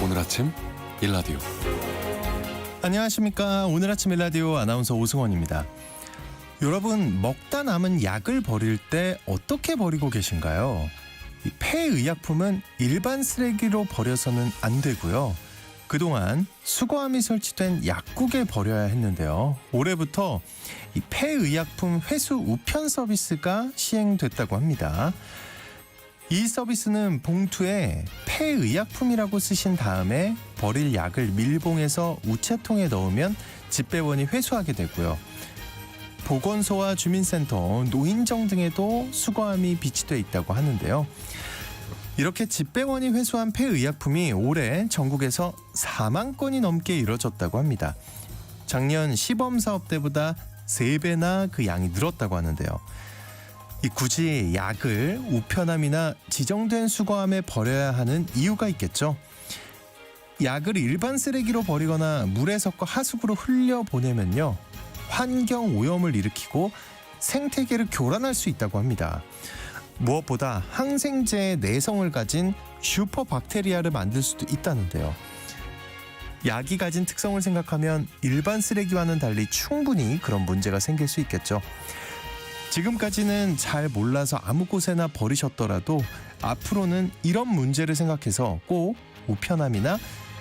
오늘 아침 일라디오. 안녕하십니까. 오늘 아침 일라디오 아나운서 오승원입니다. 여러분, 먹다 남은 약을 버릴 때 어떻게 버리고 계신가요? 이 폐의약품은 일반 쓰레기로 버려서는 안 되고요. 그동안 수거함이 설치된 약국에 버려야 했는데요. 올해부터 이 폐의약품 회수 우편 서비스가 시행됐다고 합니다. 이 서비스는 봉투에 폐의약품이라고 쓰신 다음에 버릴 약을 밀봉해서 우체통에 넣으면 집배원이 회수하게 되고요. 보건소와 주민센터, 노인정 등에도 수거함이 비치돼 있다고 하는데요. 이렇게 집배원이 회수한 폐의약품이 올해 전국에서 4만 건이 넘게 이뤄졌다고 합니다. 작년 시범사업 때보다 3배나 그 양이 늘었다고 하는데요. 굳이 약을 우편함이나 지정된 수거함에 버려야 하는 이유가 있겠죠. 약을 일반 쓰레기로 버리거나 물에 섞어 하수구로 흘려보내면요, 환경 오염을 일으키고 생태계를 교란할 수 있다고 합니다. 무엇보다 항생제의 내성을 가진 슈퍼박테리아를 만들 수도 있다는데요. 약이 가진 특성을 생각하면 일반 쓰레기와는 달리 충분히 그런 문제가 생길 수 있겠죠. 지금까지는 잘 몰라서 아무 곳에나 버리셨더라도 앞으로는 이런 문제를 생각해서 꼭 우편함이나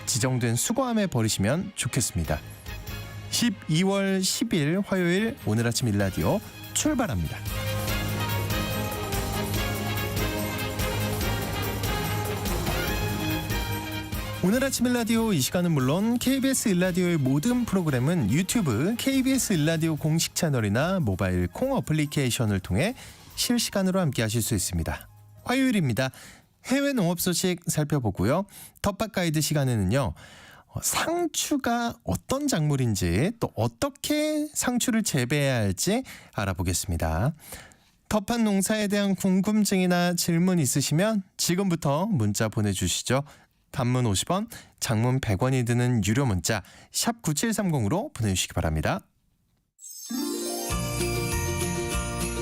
지정된 수거함에 버리시면 좋겠습니다. 12월 10일 화요일 오늘 아침 일라디오 출발합니다. 오늘 아침 일라디오 이 시간은 물론 KBS 일라디오의 모든 프로그램은 유튜브 KBS 일라디오 공식 채널이나 모바일 콩 어플리케이션을 통해 실시간으로 함께 하실 수 있습니다. 화요일입니다. 해외 농업 소식 살펴보고요. 텃밭 가이드 시간에는요, 상추가 어떤 작물인지 또 어떻게 상추를 재배해야 할지 알아보겠습니다. 텃밭 농사에 대한 궁금증이나 질문 있으시면 지금부터 문자 보내주시죠. 단문 50원, 장문 100원이 드는 유료 문자 샵 9730으로 보내주시기 바랍니다.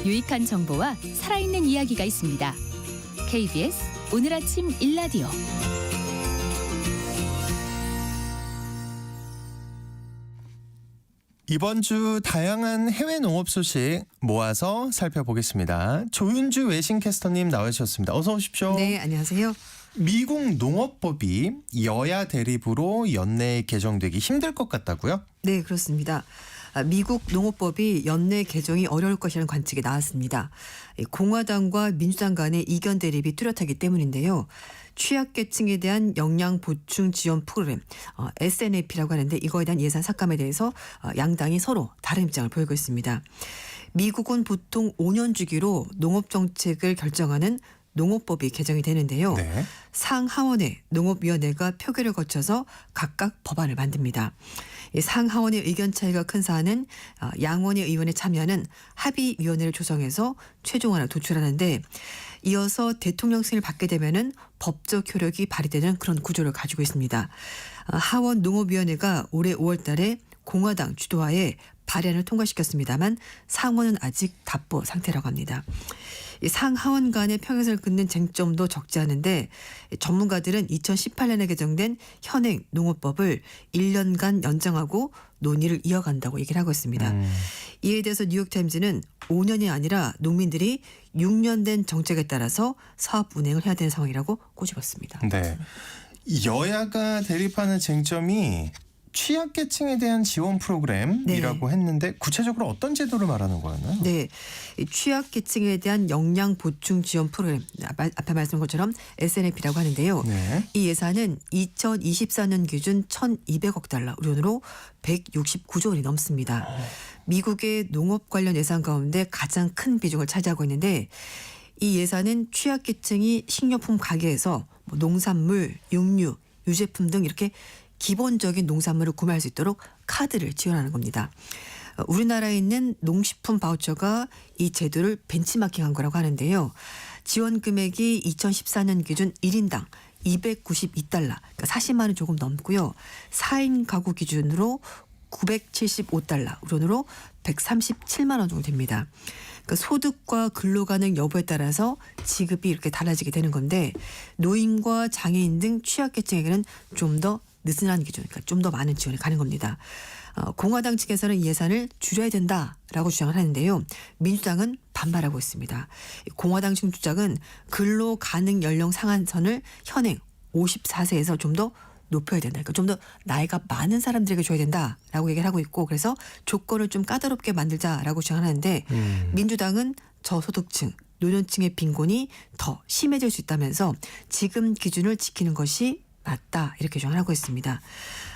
유익한 정보와 살아있는 이야기가 있습니다. KBS 오늘 아침 일라디오. 이번 주 다양한 해외 농업 소식 모아서 살펴보겠습니다. 조윤주 외신캐스터님 나와주셨습니다. 어서 오십시오. 네, 안녕하세요. 미국 농업법이 여야 대립으로 연내에 개정되기 힘들 것 같다고요? 네, 그렇습니다. 미국 농업법이 연내 개정이 어려울 것이라는 관측이 나왔습니다. 공화당과 민주당 간의 이견 대립이 뚜렷하기 때문인데요. 취약계층에 대한 영양 보충 지원 프로그램 SNAP라고 하는데 이거에 대한 예산 삭감에 대해서 양당이 서로 다른 입장을 보이고 있습니다. 미국은 보통 5년 주기로 농업 정책을 결정하는 농업법이 개정이 되는데요. 네. 상하원의 농업위원회가 표결을 거쳐서 각각 법안을 만듭니다. 상하원의 의견 차이가 큰 사안은 양원의 의원에 참여하는 합의위원회를 조성해서 최종안을 도출하는데, 이어서 대통령 승인을 받게 되면은 법적 효력이 발휘되는 그런 구조를 가지고 있습니다. 하원 농업위원회가 올해 5월 달에 공화당 주도하에 발의안을 통과시켰습니다만 상원은 아직 답보 상태라고 합니다. 상하원 간의 평행선을 긋는 쟁점도 적지 않은데, 전문가들은 2018년에 개정된 현행 농업법을 1년간 연장하고 논의를 이어간다고 얘기를 하고 있습니다. 이에 대해서 뉴욕타임즈는 5년이 아니라 농민들이 6년 된 정책에 따라서 사업 운행을 해야 되는 상황이라고 꼬집었습니다. 네. 여야가 대립하는 쟁점이 취약계층에 대한 지원 프로그램이라고 했는데 구체적으로 어떤 제도를 말하는 거였나요? 네, 취약계층에 대한 영양 보충 지원 프로그램, 앞에 말씀한 것처럼 SNAP라고 하는데요. 네. 이 예산은 2024년 기준 1,200억 달러, 우리 돈으로 169조 원이 넘습니다. 미국의 농업 관련 예산 가운데 가장 큰 비중을 차지하고 있는데, 이 예산은 취약계층이 식료품 가게에서 농산물, 육류, 유제품 등 이렇게 기본적인 농산물을 구매할 수 있도록 카드를 지원하는 겁니다. 우리나라에 있는 농식품 바우처가 이 제도를 벤치마킹한 거라고 하는데요. 지원 금액이 2014년 기준 1인당 292달러, 그러니까 40만 원 조금 넘고요. 4인 가구 기준으로 975달러, 우리 돈으로 137만 원 정도 됩니다. 그러니까 소득과 근로 가능 여부에 따라서 지급이 이렇게 달라지게 되는 건데 노인과 장애인 등 취약계층에게는 좀 더 느슨한 기준, 그러니까 좀 더 많은 지원이 가는 겁니다. 공화당 측에서는 이 예산을 줄여야 된다라고 주장을 하는데요. 민주당은 반발하고 있습니다. 공화당 측 주장은 근로 가능 연령 상한선을 현행 54세에서 좀 더 높여야 된다. 그러니까 좀 더 나이가 많은 사람들에게 줘야 된다라고 얘기를 하고 있고 그래서 조건을 좀 까다롭게 만들자라고 주장을 하는데 민주당은 저소득층, 노년층의 빈곤이 더 심해질 수 있다면서 지금 기준을 지키는 것이 맞다 이렇게 주장을 하고 있습니다.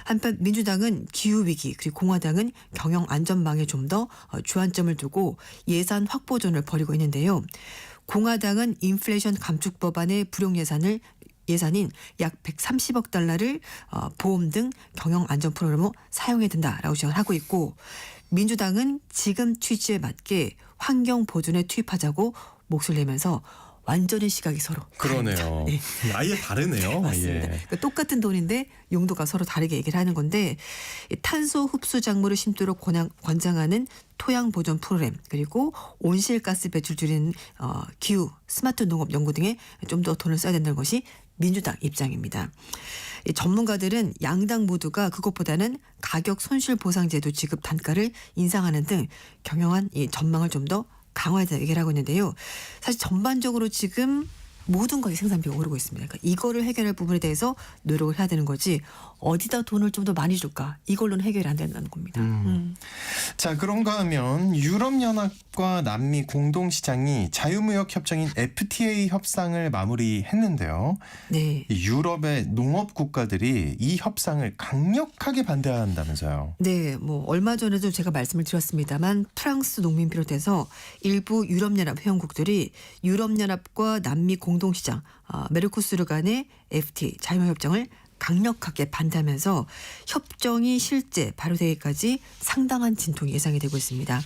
한편 민주당은 기후위기 그리고 공화당은 경영안전망에 좀 더 주안점을 두고 예산 확보전을 벌이고 있는데요. 공화당은 인플레이션 감축 법안의 불용 예산인 약 130억 달러를 보험 등 경영안전 프로그램으로 사용해야 된다라고 주장을 하고 있고 민주당은 지금 취지에 맞게 환경 보존에 투입하자고 목소리를 내면서 완전히 시각이 서로 그러네요. 다릅니다. 네. 아예 다르네요. 맞습니다. 예. 그러니까 똑같은 돈인데 용도가 서로 다르게 얘기를 하는 건데 탄소 흡수 작물을 심도록 권장하는 토양 보존 프로그램 그리고 온실가스 배출 줄이는 기후 스마트 농업 연구 등에 좀 더 돈을 써야 된다는 것이 민주당 입장입니다. 전문가들은 양당 모두가 그것보다는 가격 손실 보상 제도 지급 단가를 인상하는 등 경영한 이 전망을 좀 더 강화해야 얘기를 하고 있는데요. 사실 전반적으로 지금 모든 것이 생산비가 오르고 있습니다. 그러니까 이거를 해결할 부분에 대해서 노력을 해야 되는 거지 어디다 돈을 좀 더 많이 줄까 이걸로는 해결이 안 된다는 겁니다. 자, 그런가 하면 유럽연합과 남미 공동시장이 자유무역 협정인 FTA 협상을 마무리했는데요. 네. 이 유럽의 농업 국가들이 이 협상을 강력하게 반대한다면서요. 네, 뭐 얼마 전에도 제가 말씀을 드렸습니다만 프랑스 농민 비롯해서 일부 유럽연합 회원국들이 유럽연합과 남미 공동시장 메르코스르 간의 FTA 자유무역협정을 강력하게 반대하면서 협정이 실제 발효되기까지 상당한 진통이 예상이 되고 있습니다.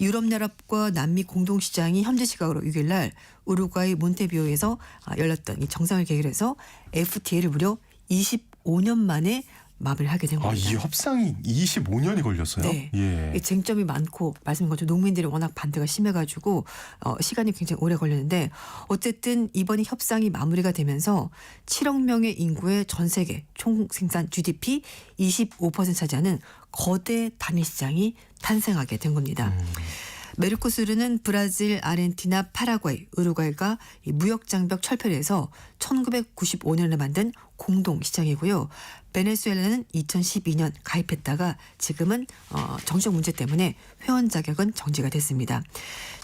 유럽연합과 남미 공동시장이 현지 시각으로 6일 날 우루과이 몬테비오에서 열렸던 이 정상을 계기로 해서 FTA를 무려 25년 만에 마무리하게 된 겁니다. 이 협상이 25년이 걸렸어요? 네. 예. 쟁점이 많고 말씀인 것처럼 농민들이 워낙 반대가 심해가지고 시간이 굉장히 오래 걸렸는데 어쨌든 이번에 협상이 마무리가 되면서 7억 명의 인구의 전 세계 총 생산 GDP 25% 차지하는 거대 단일 시장이 탄생하게 된 겁니다. 메르코스르는 브라질, 아르헨티나, 파라과이, 우루과이가 이 무역 장벽 철폐를 해서 1995년에 만든 공동 시장이고요. 베네수엘라는 2012년 가입했다가 지금은 정치적 문제 때문에 회원 자격은 정지가 됐습니다.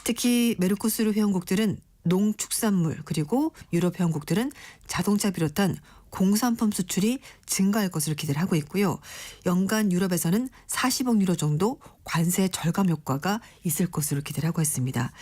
특히 메르코스르 회원국들은 농축산물 그리고 유럽 회원국들은 자동차 비롯한 공산품 수출이 증가할 것으로 기대를 하고 있고요. 연간 유럽에서는 40억 유로 정도 관세 절감 효과가 있을 것으로 기대를 하고 있습니다.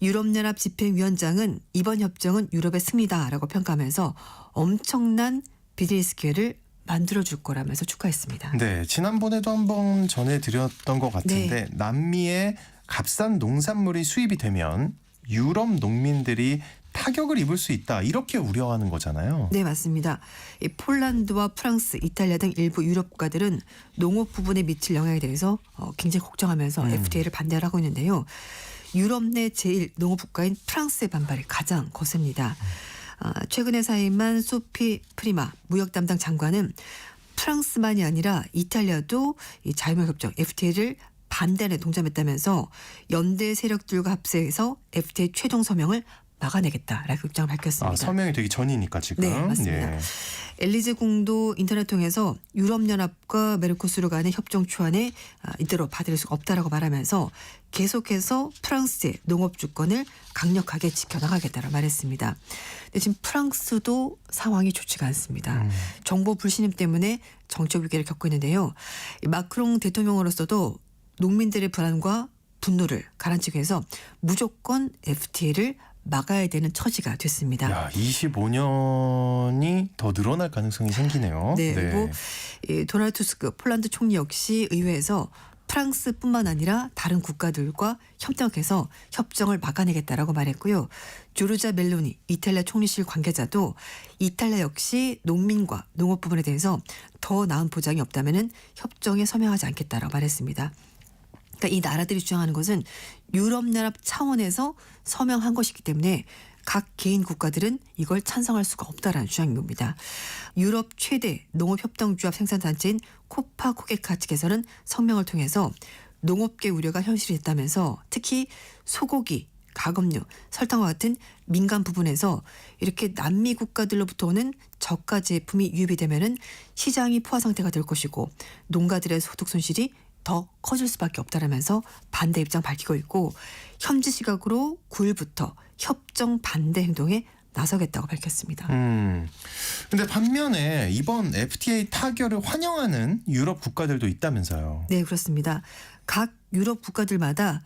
유럽연합 집행위원장은 이번 협정은 유럽의 승리다라고 평가하면서 엄청난 비즈니스 기회를 만들어줄 거라면서 축하했습니다. 네, 지난번에도 한번 전해드렸던 것 같은데 남미에 값싼 농산물이 수입이 되면 유럽 농민들이 타격을 입을 수 있다 이렇게 우려하는 거잖아요. 네, 맞습니다. 이 폴란드와 프랑스, 이탈리아 등 일부 유럽 국가들은 농업 부분에 미칠 영향에 대해서 굉장히 걱정하면서 FTA를 반대를 하고 있는데요. 유럽 내 제1 농업 국가인 프랑스의 반발이 가장 거셉니다. 최근에 사임한 소피 프리마 무역 담당 장관은 프랑스만이 아니라 이탈리아도 이 자유무역협정 FTA를 반대에 동참했다면서 연대 세력들과 합세해서 FTA 최종 서명을 막아내겠다라고 입장을 밝혔습니다. 서명이 되기 전이니까 지금. 네, 맞습니다. 예. 엘리제 궁도 인터넷 통해서 유럽연합과 메르코스르 간의 협정 초안에 이대로 받을 수가 없다라고 말하면서 계속해서 프랑스의 농업 주권을 강력하게 지켜나가겠다고 말했습니다. 근데 지금 프랑스도 상황이 좋지가 않습니다. 정보 불신임 때문에 정치적 위기를 겪고 있는데요. 마크롱 대통령으로서도 농민들의 불안과 분노를 가라앉히기 위해서 무조건 FTA를 막아야 되는 처지가 됐습니다. 야, 25년이 더 늘어날 가능성이 생기네요. 네, 그리고 이 도널드 투스크 폴란드 총리 역시 의회에서 프랑스뿐만 아니라 다른 국가들과 협력해서 협정을 막아내겠다라고 말했고요. 조르자 멜로니 이탈리아 총리실 관계자도 이탈리아 역시 농민과 농업 부분에 대해서 더 나은 보장이 없다면은 협정에 서명하지 않겠다라고 말했습니다. 그러니까 이 나라들이 주장하는 것은 유럽연합 차원에서 서명한 것이기 때문에 각 개인 국가들은 이걸 찬성할 수가 없다라는 주장인 겁니다. 유럽 최대 농업협동조합 생산단체인 코파코게카 측에서는 성명을 통해서 농업계 우려가 현실이 됐다면서 특히 소고기, 가금류, 설탕과 같은 민감 부분에서 이렇게 남미 국가들로부터 오는 저가 제품이 유입이 되면은 시장이 포화 상태가 될 것이고 농가들의 소득 손실이 더 커질 수밖에 없다라면서 반대 입장 밝히고 있고 현지 시각으로 9일부터 협정 반대 행동에 나서겠다고 밝혔습니다. 근데 반면에 이번 FTA 타결을 환영하는 유럽 국가들도 있다면서요. 네, 그렇습니다. 각 유럽 국가들마다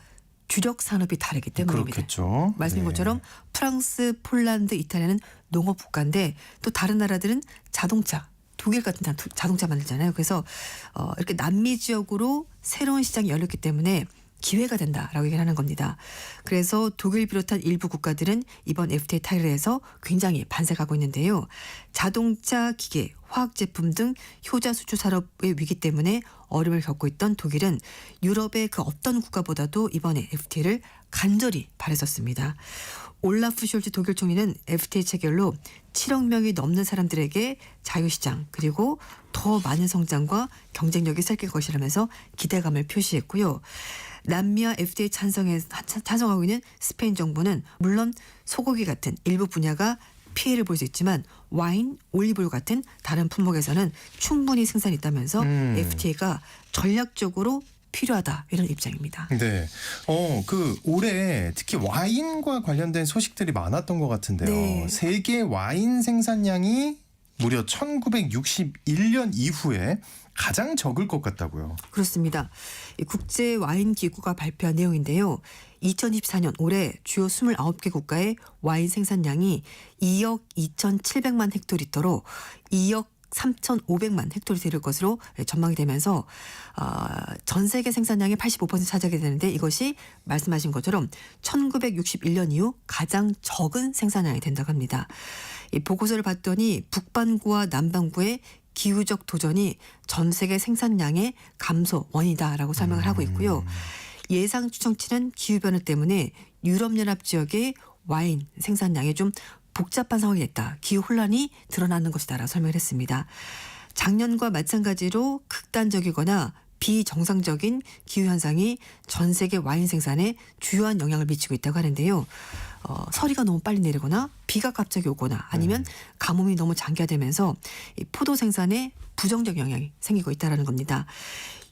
주력 산업이 다르기 때문입니다. 그렇겠죠. 말씀인 네. 것처럼 프랑스, 폴란드, 이탈리아는 농업 국가인데 또 다른 나라들은 자동차, 독일 같은 자동차 만들잖아요. 그래서 이렇게 남미 지역으로 새로운 시장이 열렸기 때문에 기회가 된다라고 얘기를 하는 겁니다. 그래서 독일 비롯한 일부 국가들은 이번 FTA 타결에서 굉장히 반색하고 있는데요. 자동차, 기계, 화학제품 등 효자 수출 산업의 위기 때문에 어려움을 겪고 있던 독일은 유럽의 그 어떤 국가보다도 이번에 FTA를 간절히 바랬었습니다. 올라프 숄츠 독일 총리는 FTA 체결로 7억 명이 넘는 사람들에게 자유시장 그리고 더 많은 성장과 경쟁력이 생길 것이라면서 기대감을 표시했고요. 남미와 FTA 찬성하고 있는 스페인 정부는 물론 소고기 같은 일부 분야가 피해를 볼 수 있지만 와인, 올리브유 같은 다른 품목에서는 충분히 생산이 있다면서 FTA가 전략적으로 필요하다 이런 입장입니다. 네. 올해 특히 와인과 관련된 소식들이 많았던 것 같은데요. 네. 세계 와인 생산량이 무려 1961년 이후에 가장 적을 것 같다고요. 그렇습니다. 이 국제 와인 기구가 발표한 내용인데요. 2024년 올해 주요 29개 국가의 와인 생산량이 2억 2,700만 헥토리터로 2억 3,500만 헥토리터 이를 것으로 전망이 되면서 전 세계 생산량의 85% 차지하게 되는데 이것이 말씀하신 것처럼 1961년 이후 가장 적은 생산량이 된다고 합니다. 이 보고서를 봤더니 북반구와 남반구의 기후적 도전이 전 세계 생산량의 감소 원이다라고 설명을 하고 있고요. 예상 추정치는 기후변화 때문에 유럽연합 지역의 와인 생산량이 좀 복잡한 상황이 됐다. 기후 혼란이 드러나는 것이다라고 설명을 했습니다. 작년과 마찬가지로 극단적이거나 비정상적인 기후현상이 전 세계 와인 생산에 주요한 영향을 미치고 있다고 하는데요. 서리가 너무 빨리 내리거나 비가 갑자기 오거나 아니면 가뭄이 너무 장기화되면서 이 포도 생산에 부정적 영향이 생기고 있다는 겁니다.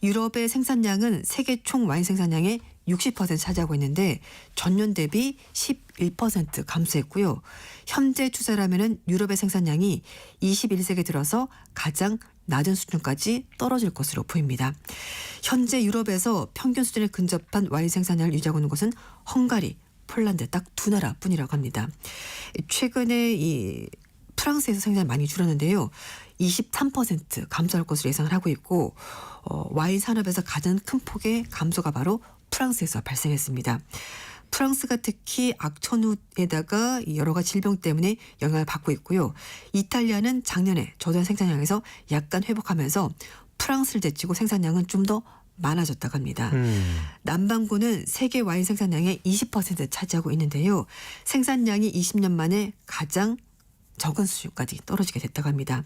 유럽의 생산량은 세계 총 와인 생산량의 60% 차지하고 있는데 전년 대비 11% 감소했고요. 현재 추세라면은 유럽의 생산량이 21세기 들어서 가장 낮은 수준까지 떨어질 것으로 보입니다. 현재 유럽에서 평균 수준에 근접한 와인 생산량을 유지하고 있는 곳은 헝가리, 폴란드 딱 두 나라뿐이라고 합니다. 최근에 이 프랑스에서 생산이 많이 줄었는데요. 23% 감소할 것으로 예상을 하고 있고 와인 산업에서 가장 큰 폭의 감소가 바로 프랑스에서 발생했습니다. 프랑스가 특히 악천후에다가 여러 가지 질병 때문에 영향을 받고 있고요. 이탈리아는 작년에 저조한 생산량에서 약간 회복하면서 프랑스를 제치고 생산량은 좀 더 많아졌다고 합니다. 남반구는 세계 와인 생산량의 20% 차지하고 있는데요. 생산량이 20년 만에 가장 적은 수준까지 떨어지게 됐다고 합니다.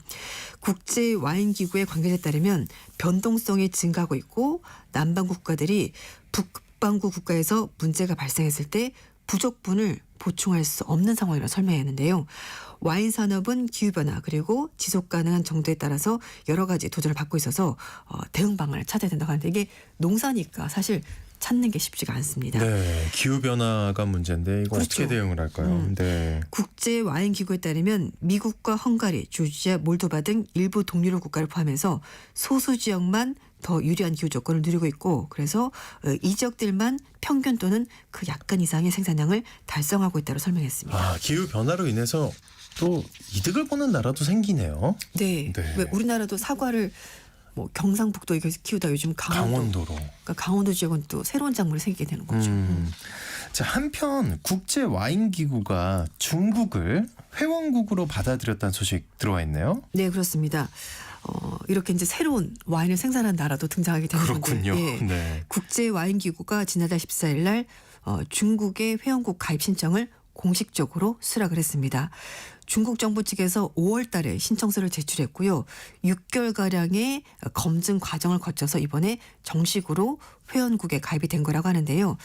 국제 와인 기구의 관계자에 따르면 변동성이 증가하고 있고 남반구 국가들이 북반구 국가에서 문제가 발생했을 때 부족분을 보충할 수 없는 상황이라고 설명했는데요. 와인 산업은 기후변화 그리고 지속가능한 정도에 따라서 여러 가지 도전을 받고 있어서 대응 방안을 찾아야 된다고 하는데 이게 농사니까 사실 찾는 게 쉽지가 않습니다. 네, 기후 변화가 문제인데 이거 그렇죠. 어떻게 대응을 할까요? 네. 국제 와인 기구에 따르면 미국과 헝가리, 조지아, 몰도바 등 일부 동유럽 국가를 포함해서 소수 지역만 더 유리한 기후 조건을 누리고 있고 그래서 이 지역들만 평균 또는 그 약간 이상의 생산량을 달성하고 있다고 설명했습니다. 기후 변화로 인해서 또 이득을 보는 나라도 생기네요. 네. 네. 왜 우리나라도 사과를 뭐 경상북도 이거 키우다 요즘 강원도로. 그러니까 강원도 지역은 또 새로운 작물이 생기게 되는 거죠. 자, 한편 국제 와인 기구가 중국을 회원국으로 받아들였다는 소식 들어와 있네요. 네, 그렇습니다. 이렇게 이제 새로운 와인을 생산하는 나라도 등장하게 되는 그렇군요. 건데 예. 네. 국제 와인 기구가 지난달 14일 날 중국의 회원국 가입 신청을 공식적으로 수락을 했습니다. 중국 정부 측에서 5월 달에 신청서를 제출했고요. 6개월가량의 검증 과정을 거쳐서 이번에 정식으로 회원국에 가입이 된 거라고 하는데요.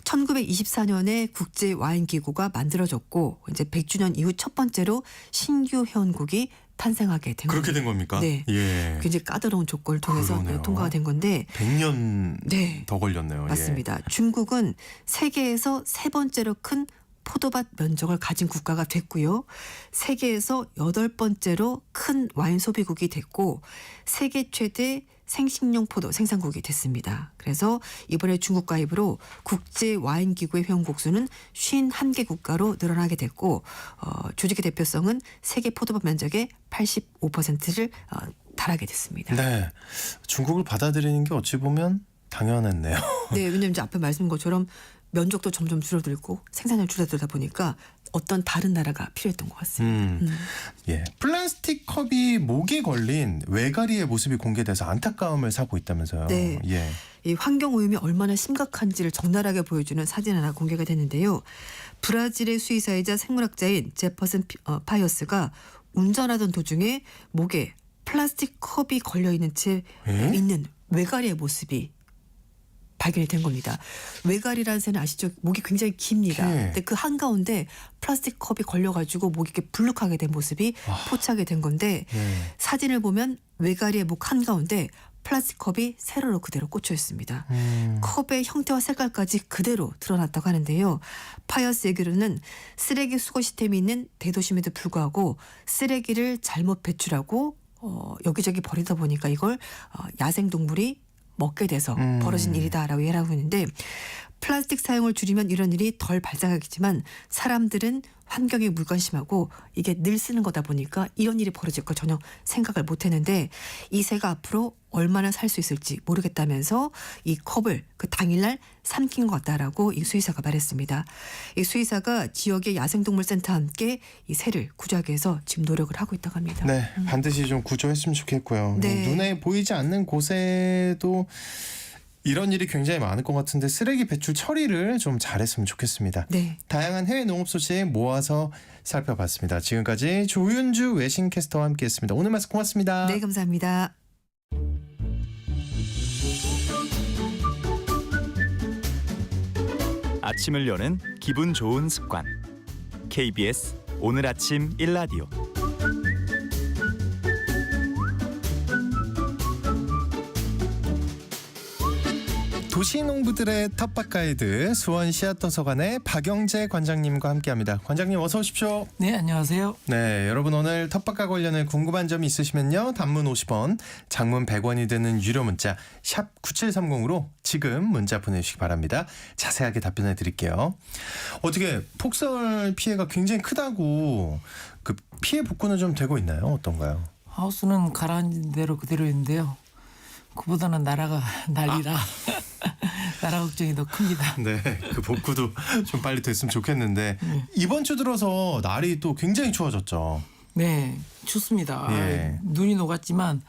1924년에 국제 와인 기구가 만들어졌고 이제 100주년 이후 첫 번째로 신규 회원국이 탄생하게 된 그렇게 겁니다. 된 겁니까? 네. 예. 굉장히 까다로운 조건을 통해서 그러네요. 통과가 된 건데 100년 네. 더 걸렸네요. 예. 맞습니다. 중국은 세계에서 세 번째로 큰 포도밭 면적을 가진 국가가 됐고요. 세계에서 8번째로 큰 와인 소비국이 됐고 세계 최대 생식용 포도 생산국이 됐습니다. 그래서 이번에 중국 가입으로 국제 와인 기구의 회원국 수는 51개 국가로 늘어나게 됐고 조직의 대표성은 세계 포도밭 면적의 85%를 달하게 됐습니다. 네. 중국을 받아들이는 게 어찌 보면 당연했네요. 네, 왜냐하면 이제 앞에 말씀한 것처럼 면적도 점점 줄어들고 생산량이 줄어들다 보니까 어떤 다른 나라가 필요했던 것 같습니다. 예. 플라스틱 컵이 목에 걸린 외가리의 모습이 공개돼서 안타까움을 사고 있다면서요. 네. 예. 이 환경 오염이 얼마나 심각한지를 적나라하게 보여주는 사진 하나 공개가 됐는데요. 브라질의 수의사이자 생물학자인 제퍼슨 파이어스가 운전하던 도중에 목에 플라스틱 컵이 걸려 있는 채 에? 있는 외가리의 모습이 발견이 된 겁니다. 외가리라는 새는 아시죠? 목이 굉장히 깁니다. 네. 근데 그 한가운데 플라스틱 컵이 걸려가지고 목이 이렇게 불룩하게 된 모습이 포착이 된 건데 네. 사진을 보면 외가리의 목 한가운데 플라스틱 컵이 세로로 그대로 꽂혀 있습니다. 컵의 형태와 색깔까지 그대로 드러났다고 하는데요. 파이어스의 얘기로는 쓰레기 수거 시스템이 있는 대도심에도 불구하고 쓰레기를 잘못 배출하고 여기저기 버리다 보니까 이걸 야생동물이 먹게 돼서 벌어진 일이다라고 이해하고 있는데 플라스틱 사용을 줄이면 이런 일이 덜 발생하겠지만 사람들은 환경에 무관심하고 이게 늘 쓰는 거다 보니까 이런 일이 벌어질 거 전혀 생각을 못했는데 이 새가 앞으로 얼마나 살 수 있을지 모르겠다면서 이 컵을 그 당일날 삼킨 것 같다라고 이 수의사가 말했습니다. 이 수의사가 지역의 야생동물센터와 함께 이 새를 구조하기 위해서 지금 노력을 하고 있다고 합니다. 네, 반드시 좀 구조했으면 좋겠고요. 네. 눈에 보이지 않는 곳에도 이런 일이 굉장히 많을 것 같은데 쓰레기 배출 처리를 좀 잘했으면 좋겠습니다. 네. 다양한 해외 농업 소식 모아서 살펴봤습니다. 지금까지 조윤주 외신캐스터와 함께했습니다. 오늘 말씀 고맙습니다. 네, 감사합니다. 아침을 여는 기분 좋은 습관. KBS 오늘 아침 1라디오. 도시농부들의 텃밭 가이드 수원 씨앗도서관의 박영재 관장님과 함께합니다. 관장님 어서 오십시오. 네, 안녕하세요. 네, 여러분 오늘 텃밭과 관련해 궁금한 점이 있으시면요. 단문 50원, 장문 100원이 되는 유료 문자 샵 9730으로 지금 문자 보내주시기 바랍니다. 자세하게 답변해 드릴게요. 어떻게 폭설 피해가 굉장히 크다고 그 피해 복구는 좀 되고 있나요? 어떤가요? 하우스는 가라앉은 대로 그대로 있는데요. 그보다는 나라가 난리라 나라 걱정이 더 큽니다. 네, 그 복구도 좀 빨리 됐으면 좋겠는데 이번 주 들어서 날이 또 굉장히 추워졌죠. 네, 춥습니다. 예. 눈이 녹았지만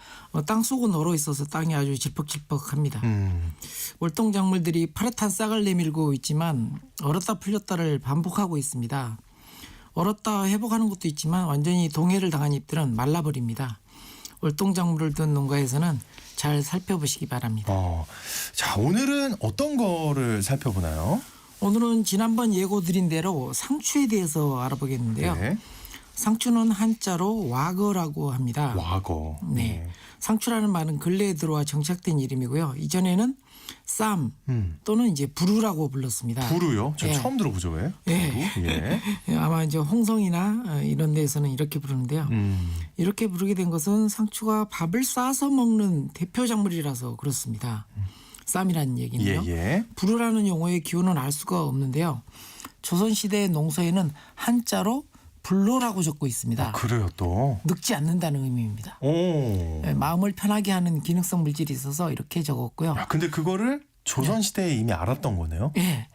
땅 속은 얼어 있어서 땅이 아주 질퍽질퍽합니다. 월동작물들이 파릇한 싹을 내밀고 있지만 얼었다 풀렸다를 반복하고 있습니다. 얼었다 회복하는 것도 있지만 완전히 동해를 당한 잎들은 말라버립니다. 월동작물을 둔 농가에서는 잘 살펴보시기 바랍니다. 자, 오늘은 어떤 거를 살펴보나요? 오늘은 지난번 예고 드린 대로 상추에 대해서 알아보겠는데요. 네. 상추는 한자로 와거라고 합니다. 와거. 네. 상추라는 말은 근래에 들어와 정착된 이름이고요. 이전에는 쌈 또는 이제 부루라고 불렀습니다. 부루요? 저 예. 처음 들어보죠, 왜? 예. 부루? 예. 아마 이제 홍성이나 이런 데에서는 이렇게 부르는데요. 이렇게 부르게 된 것은 상추가 밥을 싸서 먹는 대표 작물이라서 그렇습니다. 쌈이라는 얘기는요. 예. 부루라는 용어의 기원은 알 수가 없는데요. 조선시대의 농서에는 한자로 불로라고 적고 있습니다. 그래요, 또. 늙지 않는다는 의미입니다. 오. 마음을 편하게 하는 기능성 물질이 있어서 이렇게 적었고요. 야, 근데 그거를 조선시대에 이미 알았던 거네요? 예.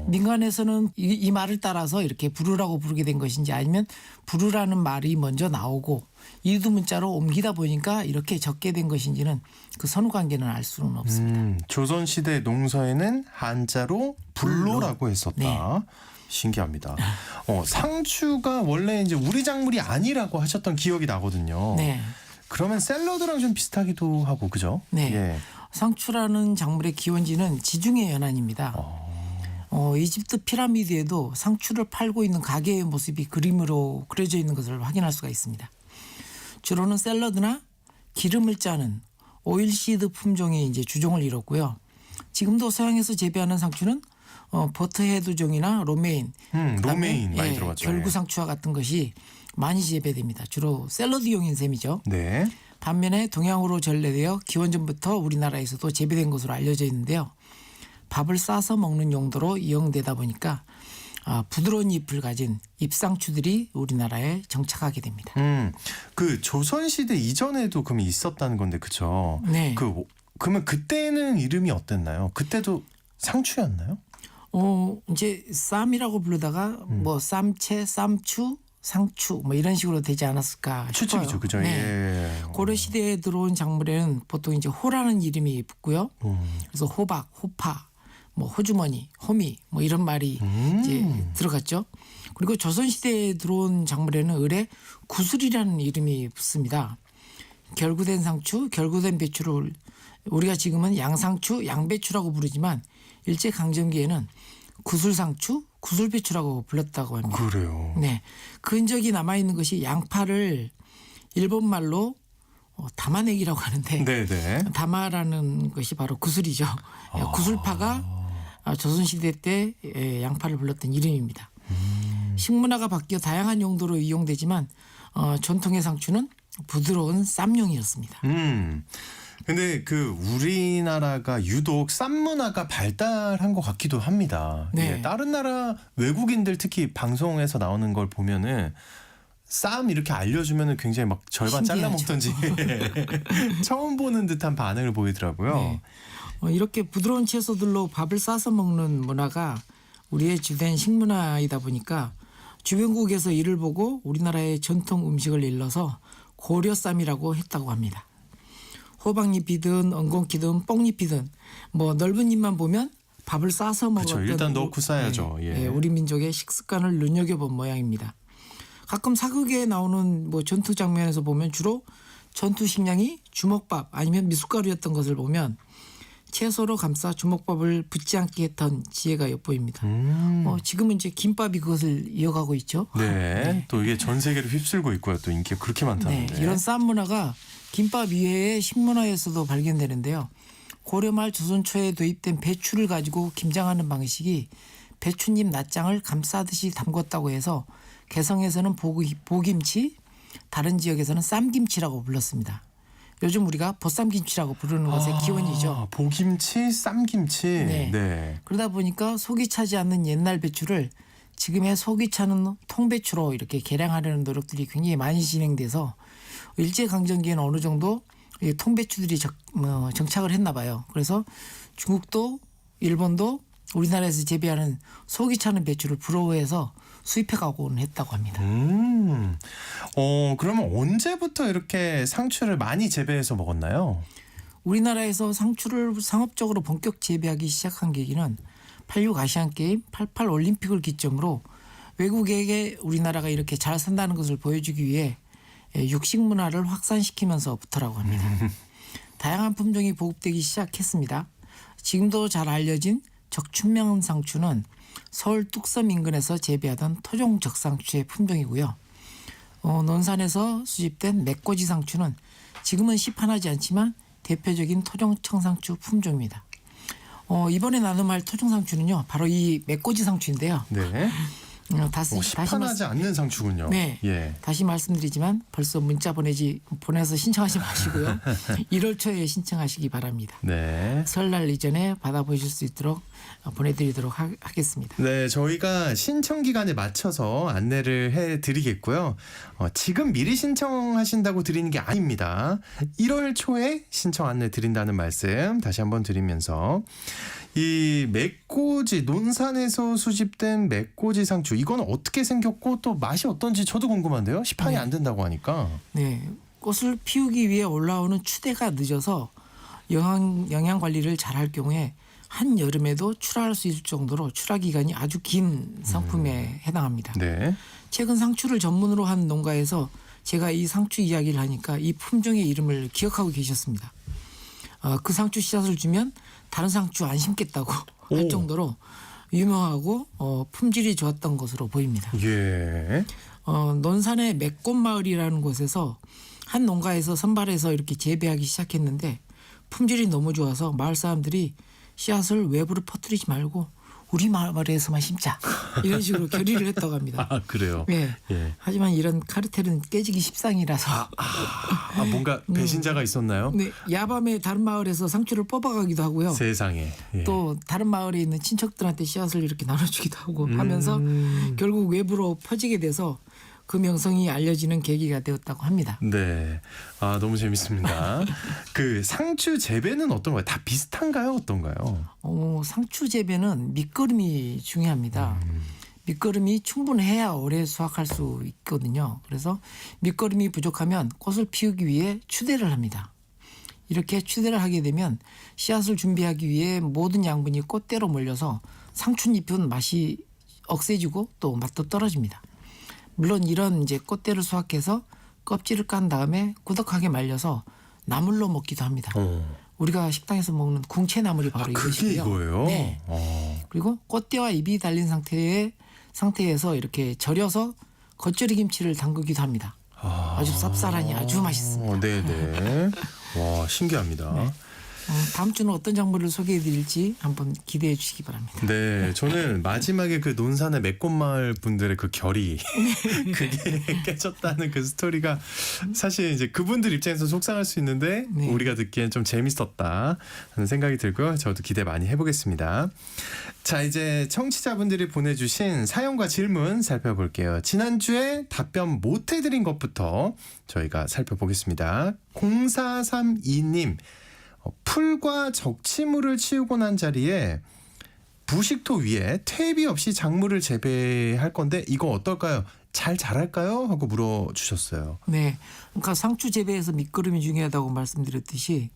민간에서는 이 말을 따라서 이렇게 부루라고 부르게 된 것인지 아니면 부루라는 말이 먼저 나오고 이두문자로 옮기다 보니까 이렇게 적게 된 것인지는 그 선후관계는 알 수는 없습니다. 조선시대 농서에는 한자로 불로라고 했었다. 네. 신기합니다. 상추가 원래 이제 우리 작물이 아니라고 하셨던 기억이 나거든요. 네. 그러면 샐러드랑 좀 비슷하기도 하고 그죠? 네. 예. 상추라는 작물의 기원지는 지중해 연안입니다. 이집트 피라미드에도 상추를 팔고 있는 가게의 모습이 그림으로 그려져 있는 것을 확인할 수가 있습니다. 주로는 샐러드나 기름을 짜는 오일시드 품종이 이제 주종을 이뤘고요. 지금도 서양에서 재배하는 상추는 버터헤드종이나 로메인, 로메인 많이 들어봤죠. 결구 상추와 같은 것이 많이 재배됩니다. 주로 샐러드용인 셈이죠. 네. 반면에 동양으로 전래되어 기원전부터 우리나라에서도 재배된 것으로 알려져 있는데요. 밥을 싸서 먹는 용도로 이용되다 보니까 부드러운 잎을 가진 잎상추들이 우리나라에 정착하게 됩니다. 그 조선시대 이전에도 그럼 있었다는 건데 그죠? 네. 그러면 그때는 이름이 어땠나요? 그때도 상추였나요? 이제 쌈이라고 부르다가 뭐 쌈채, 쌈추, 상추 뭐 이런 식으로 되지 않았을까 싶어요. 추측이죠, 그죠? 네. 예. 고려 시대에 들어온 작물에는 보통 이제 호라는 이름이 붙고요. 그래서 호박, 호파, 뭐 호주머니, 호미 뭐 이런 말이 이제 들어갔죠. 그리고 조선 시대에 들어온 작물에는 을에 구슬이라는 이름이 붙습니다. 결구된 상추, 결구된 배추를 우리가 지금은 양상추, 양배추라고 부르지만 일제 강점기에는 구슬상추, 구슬배추라고 불렀다고 합니다. 그래요. 네, 그 흔적이 남아 있는 것이 양파를 일본 말로 담아내기라고 하는데 네네. 담아라는 것이 바로 구슬이죠. 구슬파가 조선시대 때 양파를 불렀던 이름입니다. 식문화가 바뀌어 다양한 용도로 이용되지만 전통의 상추는 부드러운 쌈용이었습니다. 근데 그 우리나라가 유독 쌈 문화가 발달한 것 같기도 합니다. 네. 예, 다른 나라 외국인들 특히 방송에서 나오는 걸 보면은 쌈 이렇게 알려주면은 굉장히 막 절반 잘라 신기하죠. 먹던지 처음 보는 듯한 반응을 보이더라고요. 네. 이렇게 부드러운 채소들로 밥을 싸서 먹는 문화가 우리의 주된 식문화이다 보니까 주변국에서 이를 보고 우리나라의 전통 음식을 일러서 고려쌈이라고 했다고 합니다. 호박잎이든 엉겅퀴든 뽕잎이든 뭐 넓은 잎만 보면 밥을 싸서 먹었던 그렇죠. 일단 넣고 싸야죠. 예. 우리 민족의 식습관을 눈여겨본 모양입니다. 가끔 사극에 나오는 뭐 전투 장면에서 보면 주로 전투 식량이 주먹밥 아니면 미숫가루였던 것을 보면 채소로 감싸 주먹밥을 붙지 않게 했던 지혜가 엿보입니다. 지금은 이제 김밥이 그것을 이어가고 있죠. 네. 또 이게 전 세계를 휩쓸고 있고요. 또 인기가 그렇게 많다는데. 네, 이런 쌈 문화가 김밥 이외의 식문화에서도 발견되는데요. 고려 말 조선 초에 도입된 배추를 가지고 김장하는 방식이 배춧잎 낱장을 감싸듯이 담궜다고 해서 개성에서는 보김치, 다른 지역에서는 쌈김치라고 불렀습니다. 요즘 우리가 보쌈김치라고 부르는 것의 기원이죠. 보김치, 쌈김치. 네. 네. 그러다 보니까 속이 차지 않는 옛날 배추를 지금의 속이 차는 통배추로 이렇게 개량하려는 노력들이 굉장히 많이 진행돼서 일제강점기에는 어느 정도 이 통배추들이 정착을 했나 봐요. 그래서 중국도 일본도 우리나라에서 재배하는 속이 차는 배추를 부러워해서 수입해가고는 했다고 합니다. 그러면 언제부터 이렇게 상추를 많이 재배해서 먹었나요? 우리나라에서 상추를 상업적으로 본격 재배하기 시작한 계기는 86 아시안게임, 88 올림픽을 기점으로 외국에게 우리나라가 이렇게 잘 산다는 것을 보여주기 위해 육식 문화를 확산시키면서부터라고 합니다. 다양한 품종이 보급되기 시작했습니다. 지금도 잘 알려진 적춘명 상추는 서울 뚝섬 인근에서 재배하던 토종 적상추의 품종이고요. 논산에서 수집된 맥고지 상추는 지금은 시판하지 않지만 대표적인 토종 청상추 품종입니다. 이번에 나눔할 토종 상추는요, 바로 이 맥고지 상추인데요. 네. 시판하지 않는 상추군요. 네. 예. 다시 말씀드리지만 벌써 문자 보내서 신청하지 마시고요. 1월 초에 신청하시기 바랍니다. 네. 설날 이전에 받아보실 수 있도록 보내드리도록 하겠습니다. 네, 저희가 신청 기간에 맞춰서 안내를 해드리겠고요. 지금 미리 신청하신다고 드리는 게 아닙니다. 1월 초에 신청 안내 드린다는 말씀 다시 한번 드리면서 이 맥꼬지 논산에서 수집된 맥꼬지 상추 이건 어떻게 생겼고 또 맛이 어떤지 저도 궁금한데요. 시판이 안 된다고 하니까. 네, 꽃을 피우기 위해 올라오는 추대가 늦어서 영양 관리를 잘할 경우에 한 여름에도 출하할 수 있을 정도로 출하 기간이 아주 긴 상품에 해당합니다. 네. 최근 상추를 전문으로 한 농가에서 제가 이 상추 이야기를 하니까 이 품종의 이름을 기억하고 계셨습니다. 그 상추 씨앗을 주면 다른 상추 안 심겠다고 할 정도로 유명하고 품질이 좋았던 것으로 보입니다. 예. 논산의 맥꽃마을이라는 곳에서 한 농가에서 선발해서 이렇게 재배하기 시작했는데 품질이 너무 좋아서 마을 사람들이 씨앗을 외부로 퍼뜨리지 말고 우리 마을에서만 심자 이런 식으로 결의를 했다고 합니다. 아 그래요. 네. 예. 하지만 이런 카르텔은 깨지기 십상이라서 뭔가 배신자가 있었나요? 네, 야밤에 다른 마을에서 상추를 뽑아가기도 하고요. 세상에. 예. 또 다른 마을에 있는 친척들한테 씨앗을 이렇게 나눠주기도 하고 하면서 결국 외부로 퍼지게 돼서 그 명성이 알려지는 계기가 되었다고 합니다. 네. 아 너무 재밌습니다. 그 상추 재배는 어떤가요? 다 비슷한가요? 어떤가요? 상추 재배는 밑거름이 중요합니다. 밑거름이 충분해야 오래 수확할 수 있거든요. 그래서 밑거름이 부족하면 꽃을 피우기 위해 추대를 합니다. 이렇게 추대를 하게 되면 씨앗을 준비하기 위해 모든 양분이 꽃대로 몰려서 상추잎은 맛이 억세지고 또 맛도 떨어집니다. 물론 이런 이제 꽃대를 수확해서 껍질을 깐 다음에 꾸덕하게 말려서 나물로 먹기도 합니다. 우리가 식당에서 먹는 궁채나물이 바로 그게 이것이고요. 이거예요? 네. 그리고 꽃대와 잎이 달린 상태에서 이렇게 절여서 겉절이 김치를 담그기도 합니다. 아주 쌉쌀하니 아주 맛있습니다. 네네. 와 신기합니다. 다음 주는 어떤 작물을 소개해드릴지 한번 기대해 주시기 바랍니다. 네, 저는 마지막에 그 논산의 맥꽃마을 분들의 그 결이 그게 깨졌다는 그 스토리가 사실 이제 그분들 입장에서 속상할 수 있는데 네. 우리가 듣기엔 좀 재밌었다 하는 생각이 들고요. 저도 기대 많이 해보겠습니다. 자, 이제 청취자분들이 보내주신 사연과 질문 살펴볼게요. 지난주에 답변 못 해드린 것부터 저희가 살펴보겠습니다. 0432님. 풀과 적치물을 치우고 난 자리에 부식토 위에 퇴비 없이 작물을 재배할 건데 이거 어떨까요? 잘 자랄까요? 하고 물어주셨어요. 네, 그러니까 상추 재배에서 밑거름이 중요하다고 말씀드렸듯이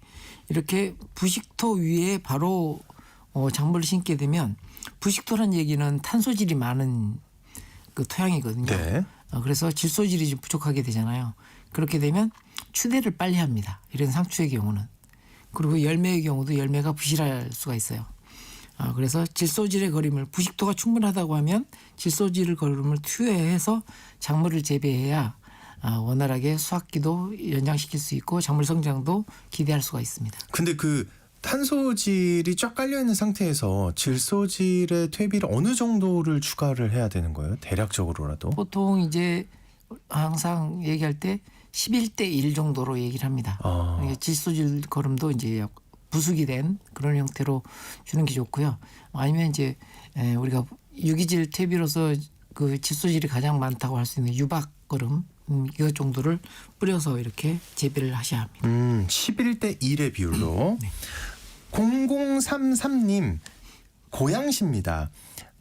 이렇게 부식토 위에 바로 작물을 심게 되면 부식토란 얘기는 탄소질이 많은 그 토양이거든요. 네. 그래서 질소질이 좀 부족하게 되잖아요. 그렇게 되면 추대를 빨리 합니다. 이런 상추의 경우는. 그리고 열매의 경우도 열매가 부실할 수가 있어요. 그래서 질소질의 거름을 부식토가 충분하다고 하면 질소질 거름을 투여해서 작물을 재배해야 원활하게 수확기도 연장시킬 수 있고 작물 성장도 기대할 수가 있습니다. 근데 그 탄소질이 쫙 깔려 있는 상태에서 질소질의 퇴비를 어느 정도를 추가를 해야 되는 거예요? 대략적으로라도? 보통 이제 항상 얘기할 때 11대 1 정도로 얘기를 합니다. 질소질 거름도 이제 부숙이 된 그런 형태로 주는 게 좋고요. 아니면 이제 우리가 유기질 퇴비로서 그 질소질이 가장 많다고 할 수 있는 유박 거름 이거 정도를 뿌려서 이렇게 재배를 하셔야 합니다. 11대 1의 비율로. 네. 0033님 고양시입니다.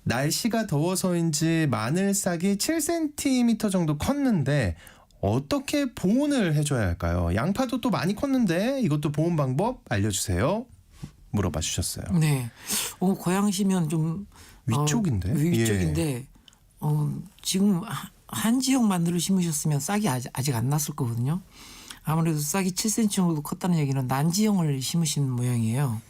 날씨가 더워서인지 마늘 싹이 7cm 정도 컸는데 어떻게 보온을 해줘야 할까요? 양파도 또 많이 컸는데 이것도 보온 방법 알려주세요. 물어봐 주셨어요. 네, 고양시면 좀 위쪽인데? 위쪽인데 지금 한 지역 마늘을 심으셨으면 싹이 아직 안 났을 거거든요. 아무래도 싹이 7cm 정도 컸다는 얘기는 난지형을 심으신 모양이에요.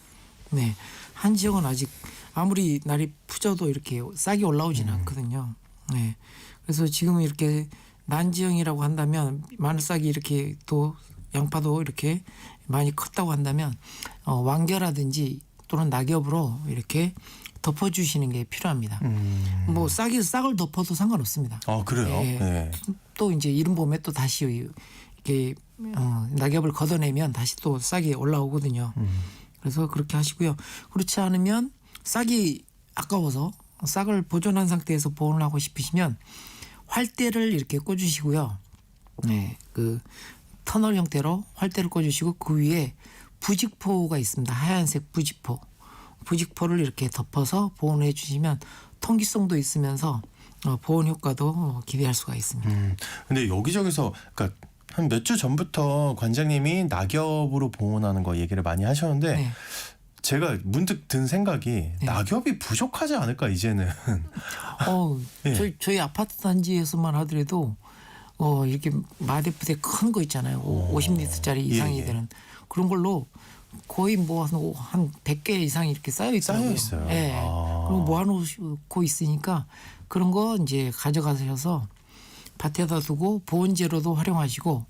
네, 한 지역은 아직 아무리 날이 푸져도 이렇게 싹이 올라오지는 않거든요. 네, 그래서 지금 이렇게 난지형이라고 한다면 마늘싹이 이렇게 또 양파도 이렇게 많이 컸다고 한다면 왕겨라든지 또는 낙엽으로 이렇게 덮어주시는 게 필요합니다. 뭐 싹을 덮어도 상관없습니다. 그래요? 네. 네. 또 이제 이른 봄에 또 다시 이렇게 낙엽을 걷어내면 다시 또 싹이 올라오거든요. 그래서 그렇게 하시고요. 그렇지 않으면 싹이 아까워서 싹을 보존한 상태에서 보온을 하고 싶으시면 활대를 이렇게 꽂으시고요. 네, 그 터널 형태로 활대를 꽂으시고 그 위에 부직포가 있습니다. 하얀색 부직포. 부직포를 이렇게 덮어서 보온해 주시면 통기성도 있으면서 보온 효과도 기대할 수가 있습니다. 근데 여기저기서 그러니까 한 몇 주 전부터 관장님이 낙엽으로 보온하는 거 얘기를 많이 하셨는데 네. 제가 문득 든 생각이 낙엽이 부족하지 않을까 이제는. 예. 저희 아파트 단지에서만 하더라도 이렇게 마대부대 큰 거 있잖아요. 50리터짜리 이상이 예. 되는 그런 걸로 거의 뭐 한 100개 이상 이렇게 쌓여 있더라고요. 쌓여 있어요. 예. 아. 그리고 모아놓고 있으니까 그런 거 이제 가져가셔서 밭에다 두고 보온재료도 활용하시고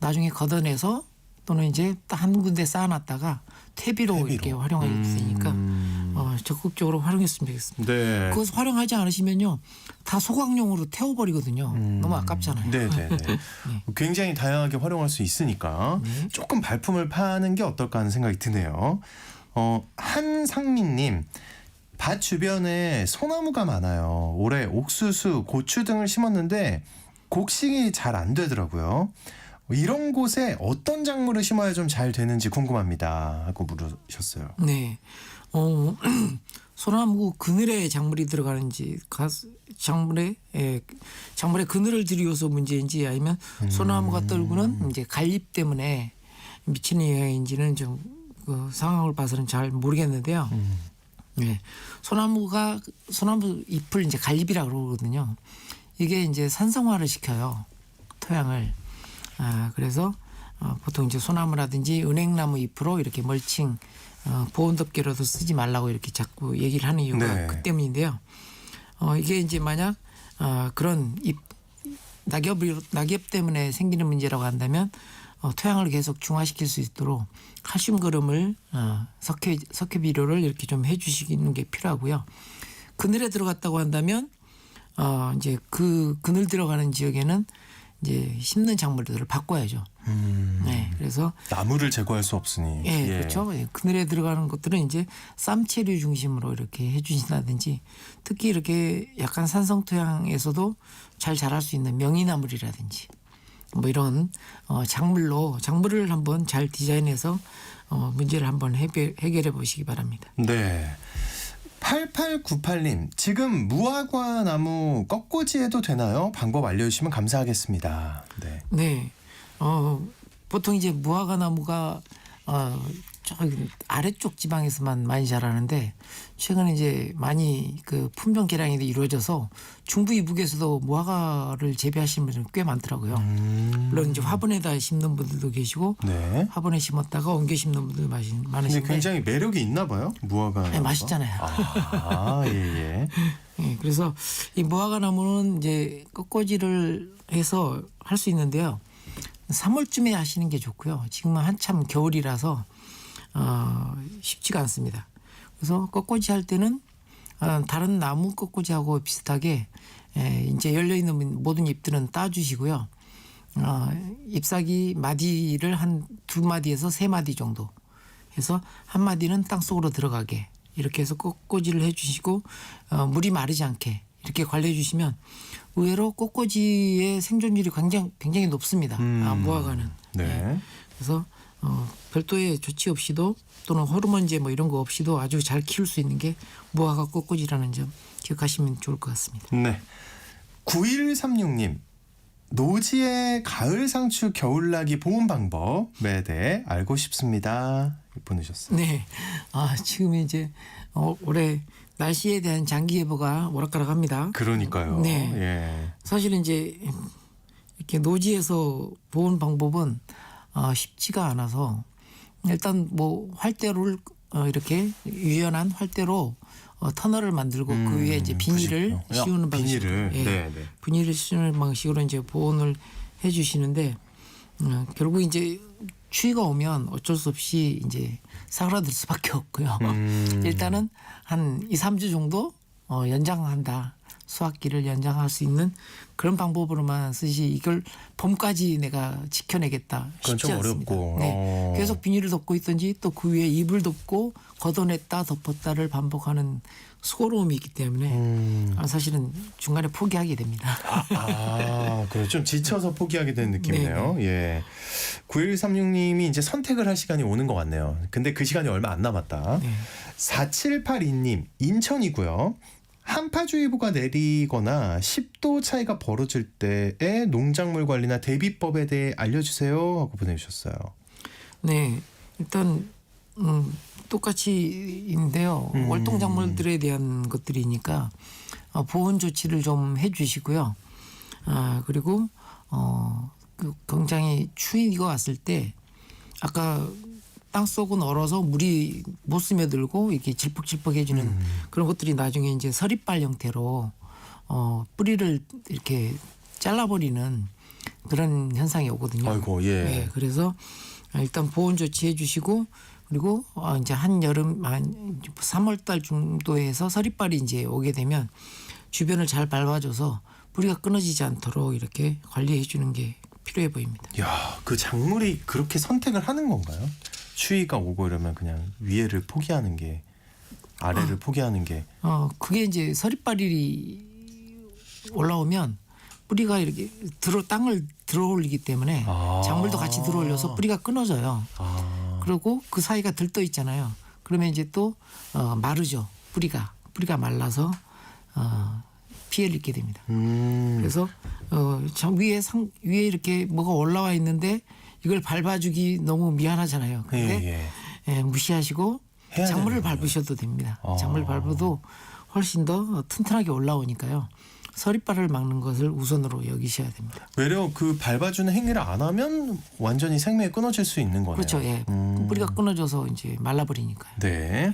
나중에 걷어내서 또는 이제 한 군데 쌓아놨다가 퇴비로 이렇게 활용하게 되니까 적극적으로 활용했으면 좋겠습니다. 네. 그것을 활용하지 않으시면요 다 소각용으로 태워버리거든요. 너무 아깝잖아요. 네네. 굉장히 다양하게 활용할 수 있으니까 조금 발품을 파는 게 어떨까 하는 생각이 드네요. 한상민님. 밭 주변에 소나무가 많아요. 올해 옥수수, 고추 등을 심었는데 곡식이 잘 안 되더라고요. 이런 곳에 어떤 작물을 심어야 좀 잘 되는지 궁금합니다 하고 물으셨어요. 네. 소나무 그늘에 작물이 들어가는지 작물에 그늘을 들이워서 문제인지 아니면 소나무가 떨구는 이제 갈잎 때문에 미치는 영향인지는 좀 그 상황을 봐서는 잘 모르겠는데요. 네. 소나무 잎을 이제 갈잎이라고 그러거든요. 이게 이제 산성화를 시켜요. 토양을. 그래서 보통 이제 소나무라든지 은행나무 잎으로 이렇게 멀칭 보온 덮개로도 쓰지 말라고 이렇게 자꾸 얘기를 하는 이유가 그 때문인데요. 이게 이제 만약 그런 낙엽 때문에 생기는 문제라고 한다면 토양을 계속 중화시킬 수 있도록 칼슘 거름을 석회 비료를 이렇게 좀 해주시는 게 필요하고요. 그늘에 들어갔다고 한다면 이제 그 그늘 들어가는 지역에는 이제 심는 작물들을 바꿔야죠. 네, 그래서 나무를 제거할 수 없으니. 예, 그렇죠. 예, 그늘에 들어가는 것들은 이제 쌈채류 중심으로 이렇게 해주신다든지 특히 이렇게 약간 산성 토양에서도 잘 자랄 수 있는 명이나물이라든지 뭐 이런 작물을 한번 잘 디자인해서 문제를 한번 해결해 보시기 바랍니다. 네. 8898님, 지금 무화과 나무 꺾꽂이해도 되나요? 방법 알려주시면 감사하겠습니다. 네. 네. 보통 이제 무화과 나무가 저기 아래쪽 지방에서만 많이 자라는데 최근에 이제 많이 그 품종 개량이 이루어져서 중부 이북에서도 무화과를 재배하시는 분들이 꽤 많더라고요. 물론 이제 화분에다 심는 분들도 계시고 네. 화분에 심었다가 옮겨 심는 분들 근데 많으신데 굉장히 매력이 있나 봐요. 무화과. 네, 맛있잖아요. 예. 네, 그래서 이 무화과 나무는 이제 꺾꽂이를 해서 할 수 있는데요. 3월쯤에 하시는 게 좋고요. 지금은 한참 겨울이라서 쉽지가 않습니다. 그래서 꺾꽂이 할 때는 다른 나무 꺾꽂이하고 비슷하게 이제 열려 있는 모든 잎들은 따주시고요. 잎사귀 마디를 한 2마디에서 3마디 정도 해서 한 마디는 땅 속으로 들어가게 이렇게 해서 꺾꽂이를 해주시고 물이 마르지 않게 이렇게 관리해 주시면 의외로 꺾꽂이의 생존율이 굉장히 높습니다. 무화과는. 네. 그래서 별도의 조치 없이도 또는 호르몬제 뭐 이런 거 없이도 아주 잘 키울 수 있는 게 무화과 꺾꽂이라는 점 기억하시면 좋을 것 같습니다. 네. 9136님. 노지의 가을 상추 겨울나기 보온 방법에 대해 알고 싶습니다. 보내셨어요. 네. 지금 이제 올해 날씨에 대한 장기 예보가 오락가락합니다. 그러니까요. 네. 예. 사실은 이제 이렇게 노지에서 보온 방법은 쉽지가 않아서 일단 뭐 활대로를 이렇게 유연한 활대로 터널을 만들고 그 위에 이제 비닐을 씌우는 방식으로 비닐을 씌우는 방식으로 이제 보온을 해주시는데 결국 이제 추위가 오면 어쩔 수 없이 이제 사그라들 수밖에 없고요. 일단은 한 2, 3주 정도 연장한다. 수확기를 연장할 수 있는 그런 방법으로만 쓰지 이걸 봄까지 내가 지켜내겠다 그건 쉽지 좀 않습니다. 어렵고. 네. 계속 비닐을 덮고 있든지 또 그 위에 이불 덮고 걷어냈다 덮었다를 반복하는 수고로움이 있기 때문에 사실은 중간에 포기하게 됩니다. 그래 좀 지쳐서 포기하게 되는 느낌이네요. 예. 9136님이 이제 선택을 할 시간이 오는 것 같네요. 근데 그 시간이 얼마 안 남았다. 네. 4782님 인천이고요. 한파주의보가 내리거나 10도 차이가 벌어질 때의 농작물 관리나 대비법에 대해 알려주세요 하고 보내주셨어요. 네, 일단 똑같이인데요. 월동작물들에 대한 것들이니까 보온 조치를 좀 해주시고요. 그리고 그 굉장히 추위가 왔을 때 아까 땅속은 얼어서 물이 못 스며들고 이렇게 질퍽질퍽해지는 그런 것들이 나중에 이제 서리빨 형태로 뿌리를 이렇게 잘라버리는 그런 현상이 오거든요. 아이고 예. 네, 그래서 일단 보온 조치해 주시고 그리고 이제 한여름 한 3월달 정도에서 서리빨이 이제 오게 되면 주변을 잘 밟아줘서 뿌리가 끊어지지 않도록 이렇게 관리해 주는 게 필요해 보입니다. 야, 그 작물이 그렇게 선택을 하는 건가요? 추위가 오고 이러면 그냥 위에를 포기하는 게 아래를 포기하는 게. 그게 이제 서리빨이 올라오면 뿌리가 이렇게 땅을 들어올리기 때문에 작물도 같이 들어올려서 뿌리가 끊어져요. 그리고 그 사이가 들떠 있잖아요. 그러면 이제 또 마르죠. 뿌리가 말라서 피해를 입게 됩니다. 그래서 위에 이렇게 뭐가 올라와 있는데 이걸 밟아주기 너무 미안하잖아요. 근데 무시하시고 작물을 밟으셔도 됩니다. 작물 밟아도 훨씬 더 튼튼하게 올라오니까요. 서리빨을 막는 것을 우선으로 여기셔야 됩니다. 외려 그 밟아주는 행위를 안 하면 완전히 생명이 끊어질 수 있는 거네요. 그렇죠. 예. 뿌리가 끊어져서 이제 말라버리니까요. 네.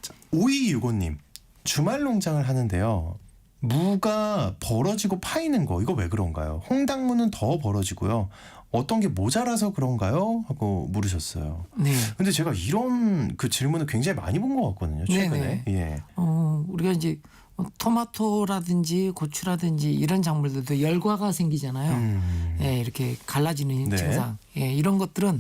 자, 5265님 주말 농장을 하는데요. 무가 벌어지고 파이는 거 이거 왜 그런가요? 홍당무는 더 벌어지고요. 어떤 게 모자라서 그런가요? 하고 물으셨어요. 네. 근데 제가 이런 그 질문을 굉장히 많이 본 것 같거든요. 최근에. 네네. 예. 우리가 이제 토마토라든지 고추라든지 이런 작물들도 열과가 생기잖아요. 예, 이렇게 갈라지는 네. 증상. 예, 이런 것들은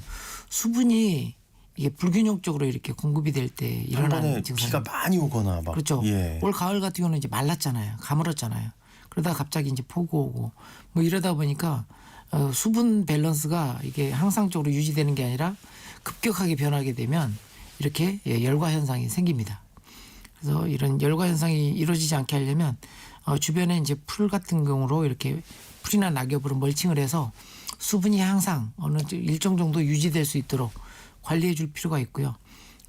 수분이 이게 불균형적으로 이렇게 공급이 될 때 한 번에 일어나는 증상. 비가 많이 오거나 막. 그렇죠. 예. 올 가을 같은 경우는 이제 말랐잖아요. 가물었잖아요. 그러다가 갑자기 이제 폭우 오고 뭐 이러다 보니까 수분 밸런스가 이게 항상적으로 유지되는 게 아니라 급격하게 변하게 되면 이렇게 열과 현상이 생깁니다. 그래서 이런 열과 현상이 이루어지지 않게 하려면 주변에 이제 풀 같은 경우로 이렇게 풀이나 낙엽으로 멀칭을 해서 수분이 항상 어느 일정 정도 유지될 수 있도록 관리해 줄 필요가 있고요.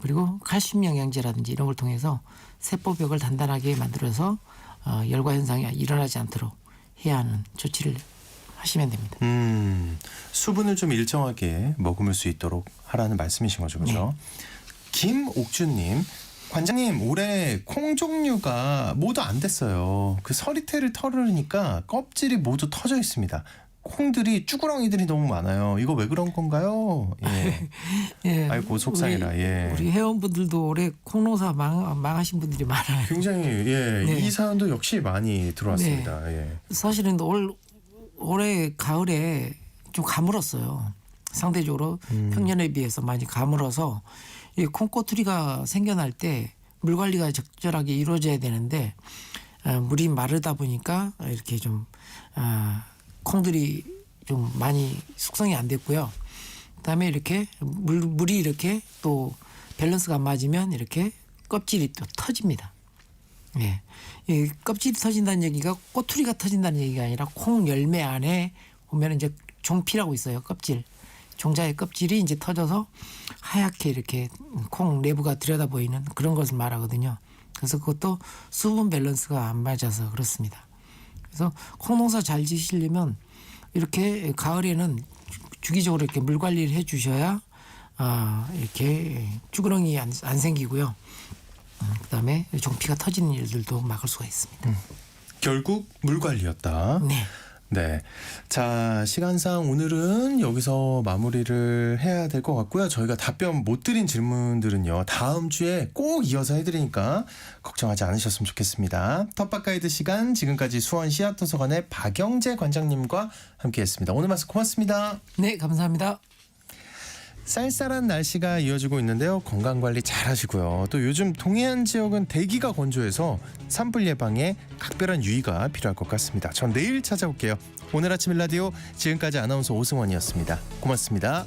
그리고 칼슘 영양제라든지 이런 걸 통해서 세포벽을 단단하게 만들어서 열과 현상이 일어나지 않도록 해야 하는 조치를 하시면 됩니다. 수분을 좀 일정하게 머금을 수 있도록 하라는 말씀이신 거죠, 그렇죠? 김옥주님, 관장님 올해 콩 종류가 모두 안 됐어요. 그 서리태를 털으니까 껍질이 모두 터져 있습니다. 콩들이 쭈구렁이들이 너무 많아요. 이거 왜 그런 건가요? 예. 예, 아이고 속상해라. 예. 우리 회원분들도 올해 콩농사 망하신 분들이 많아요. 굉장히 네. 이 사연도 역시 많이 들어왔습니다. 예. 사실은 올해 가을에 좀 가물었어요. 상대적으로 평년에 비해서 많이 가물어서 이 콩꼬투리가 생겨날 때 물 관리가 적절하게 이루어져야 되는데 물이 마르다 보니까 이렇게 좀 콩들이 좀 많이 숙성이 안 됐고요. 그다음에 이렇게 물이 이렇게 또 밸런스가 안 맞으면 이렇게 껍질이 또 터집니다. 예. 이 껍질이 터진다는 얘기가 꼬투리가 터진다는 얘기가 아니라 콩 열매 안에 보면 이제 종피라고 있어요. 껍질. 종자의 껍질이 이제 터져서 하얗게 이렇게 콩 내부가 들여다 보이는 그런 것을 말하거든요. 그래서 그것도 수분 밸런스가 안 맞아서 그렇습니다. 그래서 콩 농사 잘 지시려면 이렇게 가을에는 주기적으로 이렇게 물 관리를 해 주셔야 이렇게 쭈그렁이 안 생기고요. 그다음에 종피가 터지는 일들도 막을 수가 있습니다. 결국 물 관리였다. 네. 네. 자, 시간상 오늘은 여기서 마무리를 해야 될 것 같고요. 저희가 답변 못 드린 질문들은요, 다음 주에 꼭 이어서 해드리니까 걱정하지 않으셨으면 좋겠습니다. 텃밭 가이드 시간, 지금까지 수원 씨앗도서관의 박영재 관장님과 함께했습니다. 오늘 말씀 고맙습니다. 네, 감사합니다. 쌀쌀한 날씨가 이어지고 있는데요. 건강관리 잘 하시고요. 또 요즘 동해안 지역은 대기가 건조해서 산불 예방에 각별한 유의가 필요할 것 같습니다. 전 내일 찾아올게요. 오늘 아침 일라디오 지금까지 아나운서 오승원이었습니다. 고맙습니다.